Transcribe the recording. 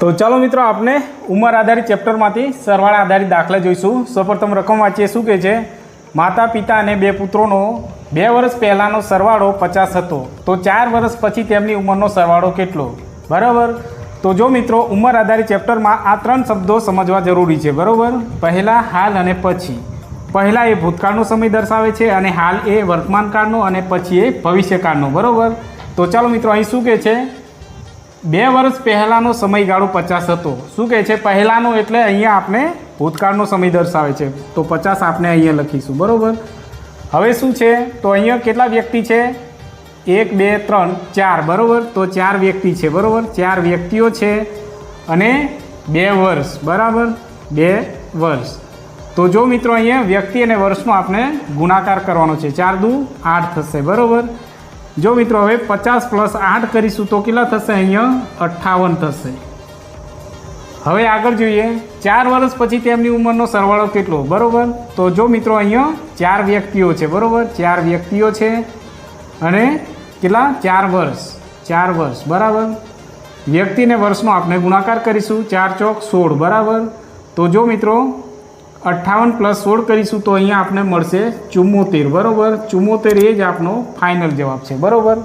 તો ચાલો મિત્રો આપણે ઉંમર આધારિત ચેપ્ટરમાંથી સરવાળા આધારિત દાખલા જોઈશું। સૌપ્રથમ રકમ વાંચીએ। શું કહે છે? માતા પિતા અને બે પુત્રોનો 2 વર્ષ પહેલાંનો સરવાળો 50 હતો, તો 4 વર્ષ પછી તેમની ઉંમરનો સરવાળો કેટલો? બરાબર। તો જો મિત્રો ઉંમર આધારિત ચેપ્ટરમાં આ 3 શબ્દો સમજવા જરૂરી છે। બરાબર। પહેલાં, હાલ અને પછી। પહેલાં એ ભૂતકાળનો સમય દર્શાવે છે અને હાલ એ વર્તમાનકાળનો અને પછી એ ભવિષ્યકાળનો। બરાબર। તો ચાલો મિત્રો અહીં શું કહે છે? 2 વર્ષ પહેલાંનો સમયગાળો 50 હતો। શું કહે છે? પહેલાંનો એટલે અહીંયા આપણે ભૂતકાળનો સમય દર્શાવે છે, તો 50 આપણે અહીંયા લખીશું। બરાબર। હવે શું છે? તો અહીંયા કેટલા વ્યક્તિ છે? 1 2 3 4। બરાબર। તો 4 વ્યક્તિ છે। બરાબર। 4 વ્યક્તિઓ છે અને 2 વર્ષ। બરાબર। 2 વર્ષ। તો જો મિત્રો અહીંયા વ્યક્તિ અને વર્ષનો આપણે ગુણાકાર કરવાનો છે। 4 દુ 8 થશે। બરાબર। જો મિત્રો હવે 50 + 8 કરીશું તો કેટલા થશે? અહીંયા 58 થશે। હવે આગળ જોઈએ, 4 વર્ષ પછી તેમની ઉંમરનો સરવાળો કેટલો? બરાબર। તો જો મિત્રો અહીંયા 4 વ્યક્તિઓ છે। બરાબર। 4 વ્યક્તિઓ છે અને કેટલા? 4 વર્ષ। 4 વર્ષ। બરાબર। વ્યક્તિને વર્ષનો આપણે ગુણાકાર કરીશું। 4 ચોક 16। બરાબર। તો જો મિત્રો 58 + 16 કરીશું તો અહીંયા આપણે મળશે 74। બરાબર। 74 એ જ આપણો ફાઇનલ જવાબ છે। બરાબર।